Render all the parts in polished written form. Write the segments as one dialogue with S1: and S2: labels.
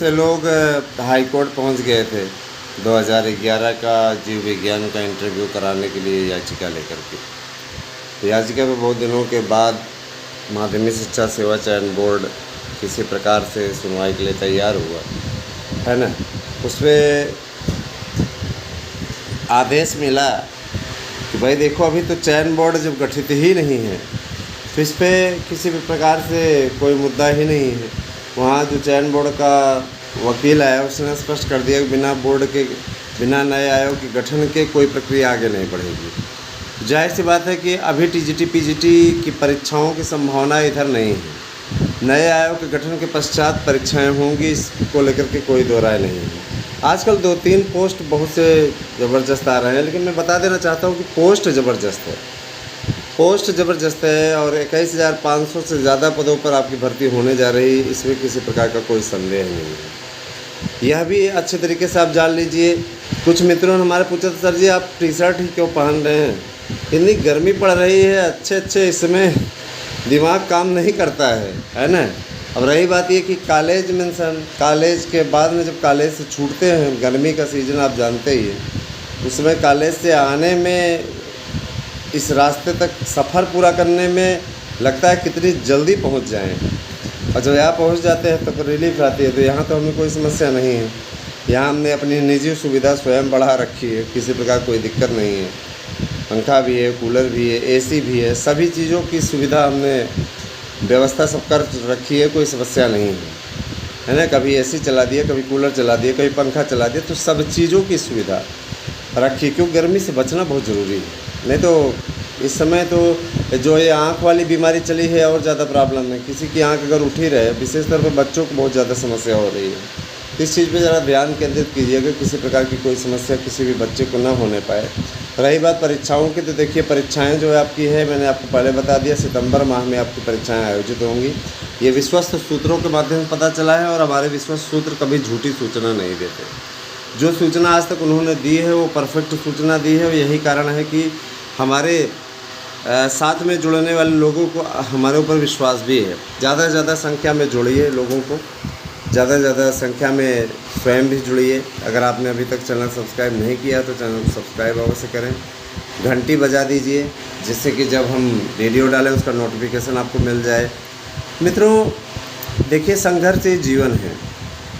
S1: से लोग high court पहुंच गए थे 2011 का जीव विज्ञान का इंटरव्यू कराने के लिए याचिका लेकर के। तो याचिका पे बहुत दिनों के बाद माध्यमिक शिक्षा सेवा चयन बोर्ड किसी प्रकार से सुनवाई के लिए तैयार हुआ है ना। उसमें आदेश मिला कि भाई देखो, अभी तो चयन बोर्ड जब गठित ही नहीं है तो इस पर किसी भी प्रकार से कोई मुद्दा ही नहीं है। वहाँ जो चयन बोर्ड का वकील आया उसने स्पष्ट कर दिया कि बिना नए आयोग के गठन के कोई प्रक्रिया आगे नहीं बढ़ेगी। जाहिर सी बात है कि अभी टीजीटी पीजीटी की परीक्षाओं की संभावना इधर नहीं है। नए आयोग के गठन के पश्चात परीक्षाएं होंगी, इसको लेकर के कोई दो राय नहीं है। आजकल 2-3 पोस्ट बहुत से ज़बरदस्त आ रहे हैं, लेकिन मैं बता देना चाहता हूँ कि पोस्ट ज़बरदस्त है और 21,500 से ज़्यादा पदों पर आपकी भर्ती होने जा रही, इसमें किसी प्रकार का कोई संदेह नहीं है। यह भी अच्छे तरीके से आप जान लीजिए। कुछ मित्रों ने हमारे पूछा था, सर जी आप टी शर्ट ही क्यों पहन रहे हैं, इतनी गर्मी पड़ रही है, अच्छे इसमें दिमाग काम नहीं करता है ना। अब रही बात ये कि कॉलेज के बाद में जब कॉलेज से छूटते हैं, गर्मी का सीज़न आप जानते ही हैं, उसमें कॉलेज से आने में इस रास्ते तक सफ़र पूरा करने में लगता है कितनी जल्दी पहुंच जाएं, और जब यहाँ पहुंच जाते हैं तो रिलीफ आती है। तो यहाँ तो हमें कोई समस्या नहीं है। यहाँ हमने अपनी निजी सुविधा स्वयं बढ़ा रखी है, किसी प्रकार कोई दिक्कत नहीं है। पंखा भी है, कूलर भी है, एसी भी है, सभी चीज़ों की सुविधा हमने व्यवस्था सब कर रखी है, कोई समस्या नहीं है ना। कभी एसी चला दिया, कभी कूलर चला दिया, कभी पंखा चला दिया, तो सब चीज़ों की सुविधा रखी, क्योंकि गर्मी से बचना बहुत ज़रूरी है। नहीं तो इस समय तो जो ये आँख वाली बीमारी चली है और ज़्यादा प्रॉब्लम है। किसी की आँख अगर उठी रहे, विशेष तौर पर बच्चों को बहुत ज़्यादा समस्या हो रही है। इस चीज़ पे ज़रा ध्यान केंद्रित कीजिएगा, किसी प्रकार की कोई समस्या किसी भी बच्चे को ना होने पाए। रही बात परीक्षाओं की, तो देखिए परीक्षाएं जो आपकी है, मैंने आपको पहले बता दिया, सितंबर माह में आपकी परीक्षाएं आयोजित होंगी। ये विश्वस्त सूत्रों के माध्यम से पता चला है, और हमारे विश्वस्त सूत्र कभी झूठी सूचना नहीं देते। जो सूचना आज तक उन्होंने दी है वो परफेक्ट सूचना दी है, और यही कारण है कि हमारे साथ में जुड़ने वाले लोगों को हमारे ऊपर विश्वास भी है। ज़्यादा से ज़्यादा संख्या में जुड़िए लोगों को, ज़्यादा से ज़्यादा संख्या में स्वयं भी जुड़िए। अगर आपने अभी तक चैनल सब्सक्राइब नहीं किया तो चैनल को सब्सक्राइब अवश्य करें, घंटी बजा दीजिए, जिससे कि जब हम वीडियो डालें उसका नोटिफिकेशन आपको मिल जाए। मित्रों देखिए, संघर्ष ये जीवन है।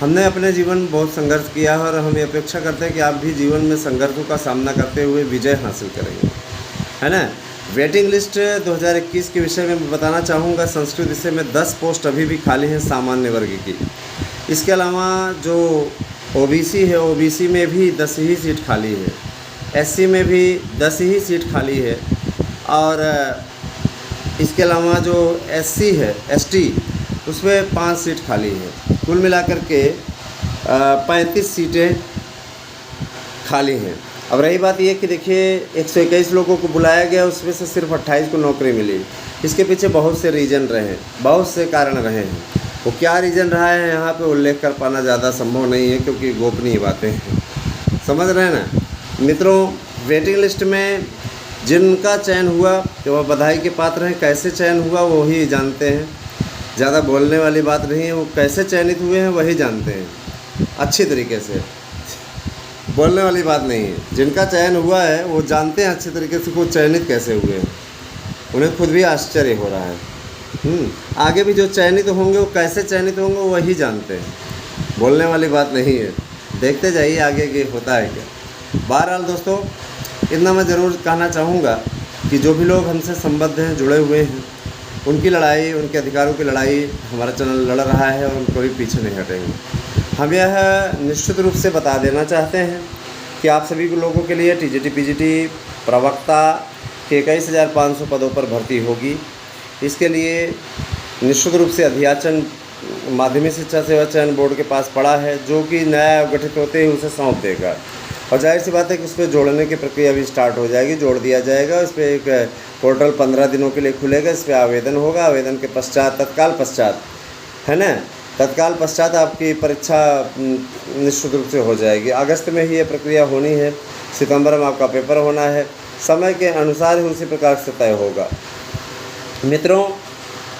S1: हमने अपने जीवन में बहुत संघर्ष किया है, और हम ये अपेक्षा करते हैं कि आप भी जीवन में संघर्षों का सामना करते हुए विजय हासिल करेंगे, है ना। वेटिंग लिस्ट 2021 के विषय में बताना चाहूँगा। संस्कृत विषय में 10 पोस्ट अभी भी खाली हैं सामान्य वर्ग की। इसके अलावा जो ओबीसी है, ओबीसी में भी 10 ही सीट खाली है, एससी में भी 10 ही सीट खाली है, और इसके अलावा जो एससी है, एसटी, उसमें 5 सीट खाली है। कुल मिलाकर के 35 सीटें खाली हैं। अब रही बात ये कि देखिए 121 लोगों को बुलाया गया, उसमें से सिर्फ 28 को नौकरी मिली। इसके पीछे बहुत से रीज़न रहे हैं, बहुत से कारण रहे हैं। वो क्या रीज़न रहा है यहाँ पे उल्लेख कर पाना ज़्यादा संभव नहीं है, क्योंकि गोपनीय बातें हैं, समझ रहे हैं ना मित्रों। वेटिंग लिस्ट में जिनका चयन हुआ तो वह बधाई के पात्र हैं। कैसे चयन हुआ वो ही जानते हैं, ज़्यादा बोलने वाली बात नहीं है। वो कैसे चयनित हुए हैं वही जानते हैं, अच्छी तरीके से, बोलने वाली बात नहीं है। जिनका चयन हुआ है वो जानते हैं अच्छे तरीके से वो चयनित कैसे हुए हैं, उन्हें खुद भी आश्चर्य हो रहा है। आगे भी जो चयनित होंगे वो कैसे चयनित होंगे वही जानते हैं, बोलने वाली बात नहीं है। देखते जाइए आगे ये होता है क्या। बहरहाल दोस्तों, इतना मैं ज़रूर कहना चाहूँगा कि जो भी लोग हमसे संबद्ध हैं, जुड़े हुए हैं, उनकी लड़ाई, उनके अधिकारों की लड़ाई हमारा चैनल लड़ रहा है, और उनको भी पीछे नहीं हटेंगे। हम यह निश्चित रूप से बता देना चाहते हैं कि आप सभी लोगों के लिए टीजीटी पीजीटी प्रवक्ता के 21,500 पदों पर भर्ती होगी। इसके लिए निश्चित रूप से अध्याचन माध्यमिक शिक्षा सेवा चयन बोर्ड के पास पड़ा है, जो कि नया गठित होते ही उसे सौंप देगा। और जाहिर सी बात है कि उस पर जोड़ने की प्रक्रिया भी स्टार्ट हो जाएगी, जोड़ दिया जाएगा। इस पर एक पोर्टल 15 दिनों के लिए खुलेगा, इस पर आवेदन होगा। आवेदन के पश्चात तत्काल पश्चात आपकी परीक्षा निश्चित रूप से हो जाएगी। अगस्त में ही ये प्रक्रिया होनी है, सितंबर में आपका पेपर होना है। समय के अनुसार ही उसी प्रकार से तय होगा। मित्रों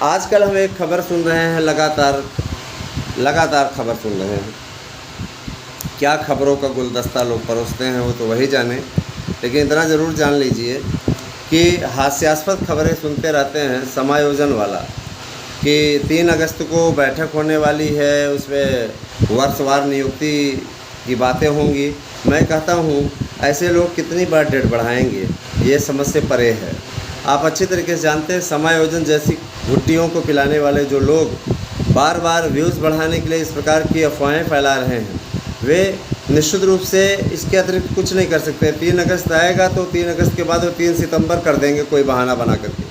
S1: आजकल हम एक खबर सुन रहे हैं लगातार लगातार खबर सुन रहे हैं। क्या खबरों का गुलदस्ता लोग परोसते हैं वो तो वही जाने, लेकिन इतना ज़रूर जान लीजिए कि हास्यास्पद खबरें सुनते रहते हैं समायोजन वाला कि 3 अगस्त को बैठक होने वाली है, उसमें वर्षवार नियुक्ति की बातें होंगी। मैं कहता हूँ ऐसे लोग कितनी बार डेट बढ़ाएंगे, ये समझ से परे है। आप अच्छी तरीके से जानते हैं समायोजन जैसी घुट्टियों को पिलाने वाले जो लोग बार बार व्यूज़ बढ़ाने के लिए इस प्रकार की अफवाहें फैला रहे हैं, वे निश्चित रूप से इसके अतिरिक्त कुछ नहीं कर सकते। 3 अगस्त आएगा तो 3 अगस्त के बाद वो 3 सितंबर कर देंगे कोई बहाना बना करके,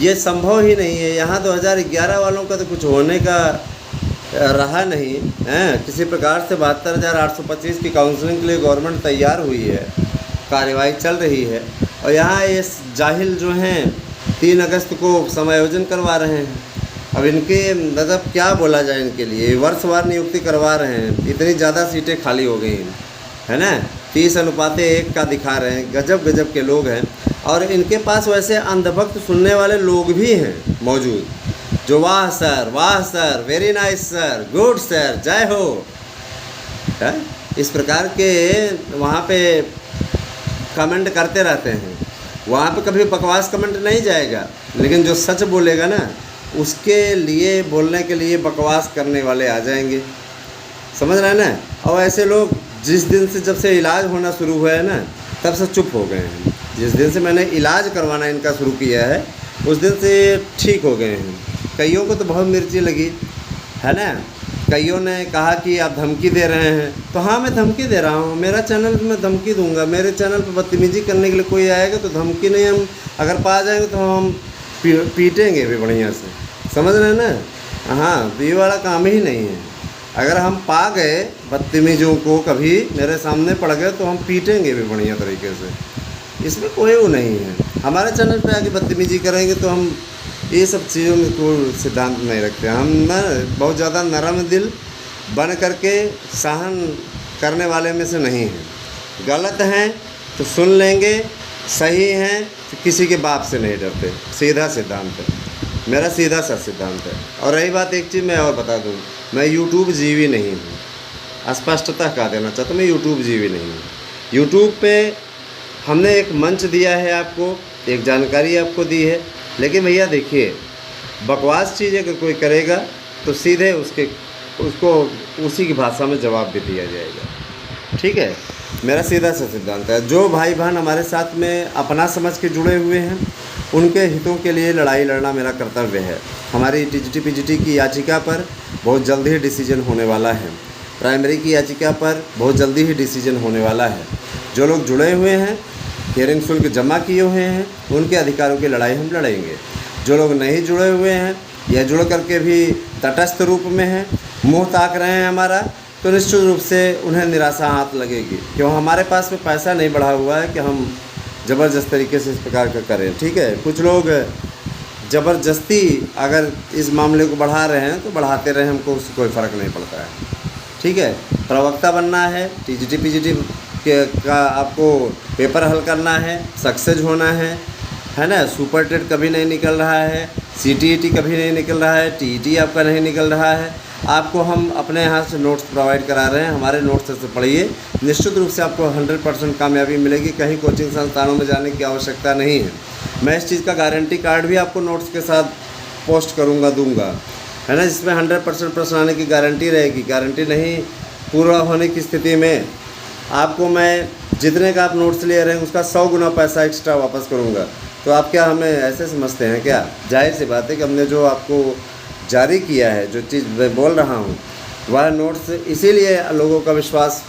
S1: ये संभव ही नहीं है। यहाँ 2011 वालों का तो कुछ होने का रहा नहीं है। किसी प्रकार से 72,825 की काउंसलिंग के लिए गवर्नमेंट तैयार हुई है, कार्यवाही चल रही है, और यहाँ ये जाहिल जो हैं 3 अगस्त को समायोजन करवा रहे हैं। अब इनके मतलब क्या बोला जाए इनके लिए, वर्षवार नियुक्ति करवा रहे हैं, इतनी ज़्यादा सीटें खाली हो गई हैं, है ना, 30:1 का दिखा रहे हैं। गजब गजब के लोग हैं, और इनके पास वैसे अंधभक्त सुनने वाले लोग भी हैं मौजूद, जो वाह sir, very nice sir, good sir, जय हो, है इस प्रकार के वहाँ पे कमेंट करते रहते हैं। वहाँ पे कभी बकवास कमेंट नहीं जाएगा, लेकिन जो सच बोलेगा ना उसके लिए बोलने के लिए बकवास करने वाले आ जाएंगे, समझ रहे हैं ना। और ऐसे लोग जिस दिन से जब से इलाज होना शुरू हुआ है ना, तब से चुप हो गए हैं। जिस दिन से मैंने इलाज करवाना इनका शुरू किया है उस दिन से ठीक हो गए हैं। कईयों को तो बहुत मिर्ची लगी है ना, कईयों ने कहा कि आप धमकी दे रहे हैं, तो हाँ मैं धमकी दे रहा हूँ, मेरा चैनल पे मैं धमकी दूंगा। मेरे चैनल पे बदतमीजी करने के लिए कोई आएगा तो धमकी नहीं, हम अगर पा जाएंगे तो हम पीटेंगे भी बढ़िया से, समझ रहे हैं ना। हाँ, तो ये वाला काम ही नहीं है। अगर हम पा गए बदतमीजों को, कभी मेरे सामने पड़ गए, तो हम पीटेंगे भी बढ़िया तरीके से, इसमें कोई वो नहीं है। हमारे चैनल पे आके बदतमीजी करेंगे तो हम ये सब चीज़ों में कोई सिद्धांत नहीं रखते। हम ना बहुत ज़्यादा नरम दिल बन करके सहन करने वाले में से नहीं हैं। गलत हैं तो सुन लेंगे, सही हैं तो किसी के बाप से नहीं डरते, सीधा सिद्धांत है मेरा, सीधा सा सिद्धांत है। और रही बात एक चीज़ मैं और बता दूँ, मैं यूट्यूब जीवी नहीं हूँ, स्पष्टता कह देना चाहता हूँ, मैं यूट्यूब जीवी नहीं हूँ। यूट्यूब पे हमने एक मंच दिया है आपको, एक जानकारी आपको दी है, लेकिन भैया देखिए बकवास चीज़ अगर कोई करेगा तो सीधे उसको उसी की भाषा में जवाब भी दिया जाएगा, ठीक है। मेरा सीधा सा सिद्धांत है। जो भाई बहन हमारे साथ में अपना समझ के जुड़े हुए हैं उनके हितों के लिए लड़ाई लड़ना मेरा कर्तव्य है। हमारी टीजीटी पीजीटी की याचिका पर बहुत जल्द ही डिसीजन होने वाला है, प्राइमरी की याचिका पर बहुत जल्दी ही डिसीजन होने वाला है। जो लोग जुड़े हुए हैं, हियरिंग शुल्क जमा किए हुए हैं, उनके अधिकारों की लड़ाई हम लड़ेंगे। जो लोग नहीं जुड़े हुए हैं या जुड़ करके भी तटस्थ रूप में हैं, मुँह ताक रहे हैं हमारा, तो निश्चित रूप से उन्हें निराशा हाथ लगेगी, क्यों हमारे पास में पैसा नहीं बढ़ा हुआ है कि हम ज़बरदस्त तरीके से इस प्रकार का करें, ठीक है। कुछ लोग ज़बरदस्ती अगर इस मामले को बढ़ा रहे हैं तो बढ़ाते रहे, हमको उससे कोई फ़र्क नहीं पड़ता है, ठीक है। प्रवक्ता बनना है, टीजीटी पीजीटी का आपको पेपर हल करना है, सक्सेस होना है ना। सुपर टेट कभी नहीं निकल रहा है, सीटीईटी कभी नहीं निकल रहा है, टीईटी आपका नहीं निकल रहा है, आपको हम अपने यहाँ से नोट्स प्रोवाइड करा रहे हैं। हमारे नोट्स से पढ़िए, निश्चित रूप से आपको 100% कामयाबी मिलेगी। कहीं कोचिंग संस्थानों में जाने की आवश्यकता नहीं है। मैं इस चीज़ का गारंटी कार्ड भी आपको नोट्स के साथ पोस्ट दूंगा, है ना, जिसमें 100% प्रश्न आने की गारंटी रहेगी। गारंटी नहीं पूरा होने की स्थिति में आपको मैं जितने का आप नोट्स ले रहे हैं उसका 100 गुना पैसा एक्स्ट्रा वापस करूँगा। तो आप क्या हमें ऐसे समझते हैं क्या? जाहिर सी बात है कि हमने जो आपको जारी किया है, जो चीज़ मैं बोल रहा हूँ, वह नोट्स इसीलिए लोगों का विश्वास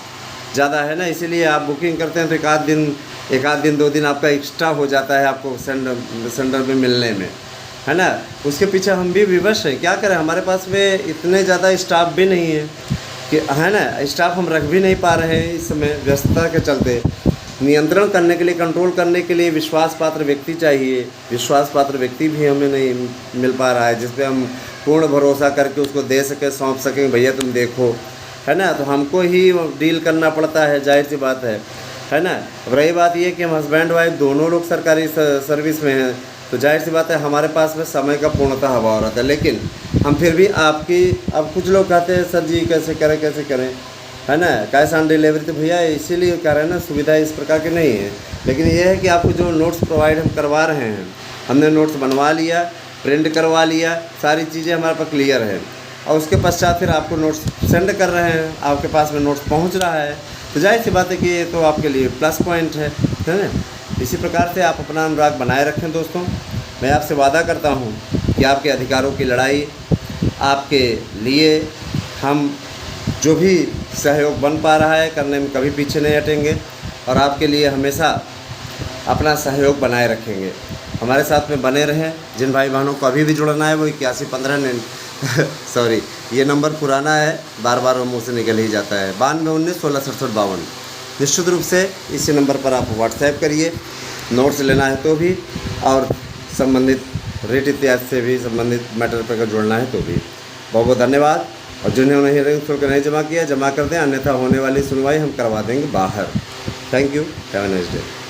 S1: ज़्यादा है ना, इसीलिए आप बुकिंग करते हैं तो एक आध दिन 2 दिन आपका एक्स्ट्रा हो जाता है आपको सेंटर में मिलने में, है ना। उसके पीछे हम भी विवश हैं, क्या करें, हमारे पास में इतने ज़्यादा स्टाफ भी नहीं है कि, है ना, स्टाफ हम रख भी नहीं पा रहे हैं इस समय व्यस्तता के चलते। नियंत्रण करने के लिए, कंट्रोल करने के लिए विश्वास पात्र व्यक्ति चाहिए। विश्वास पात्र व्यक्ति भी हमें नहीं मिल पा रहा है जिस पे हम पूर्ण भरोसा करके उसको दे सकें, सौंप सकें, भैया तुम देखो, है ना। तो हमको ही डील करना पड़ता है, जाहिर सी बात है ना। अब रही बात ये कि हम हस्बैंड वाइफ दोनों लोग सरकारी सर्विस में हैं, तो जाहिर सी बात है हमारे पास में समय का पूर्णतः अभाव रहता है। लेकिन हम फिर भी आपकी, अब कुछ लोग कहते हैं सर जी कैसे करें, है ना, कैश ऑन डिलीवरी, तो भैया इसीलिए कह रहे हैं ना, सुविधा इस प्रकार की नहीं है। लेकिन ये है कि आपको जो नोट्स प्रोवाइड हम करवा रहे हैं, हमने नोट्स बनवा लिया, प्रिंट करवा लिया, सारी चीज़ें हमारे पास क्लियर है, और उसके पश्चात फिर आपको नोट्स सेंड कर रहे हैं, आपके पास में नोट्स पहुंच रहा है, तो जाहिर सी बात है कि ये तो आपके लिए प्लस पॉइंट है ना। इसी प्रकार से आप अपना अनुराग बनाए रखें दोस्तों। मैं आपसे वादा करता हूँ कि आपके अधिकारों की लड़ाई, आपके लिए हम जो भी सहयोग बन पा रहा है करने में कभी पीछे नहीं हटेंगे, और आपके लिए हमेशा अपना सहयोग बनाए रखेंगे। हमारे साथ में बने रहें। जिन भाई बहनों को अभी भी जुड़ना है वो 8115 सॉरी, ये नंबर पुराना है, बार बार वो मुँह से निकल ही जाता है, 9219166752। निश्चित रूप से इसी नंबर पर आप व्हाट्सएप करिए, नोट्स लेना है तो भी, और संबंधित रेट इत्यादि से भी संबंधित मैटर पर अगर जुड़ना है तो भी। बहुत बहुत धन्यवाद। और जिन्होंने हियरिंग शुल्क नहीं जमा किया, जमा कर दें, अन्यथा होने वाली सुनवाई हम करवा देंगे बाहर। Thank you, have a nice day.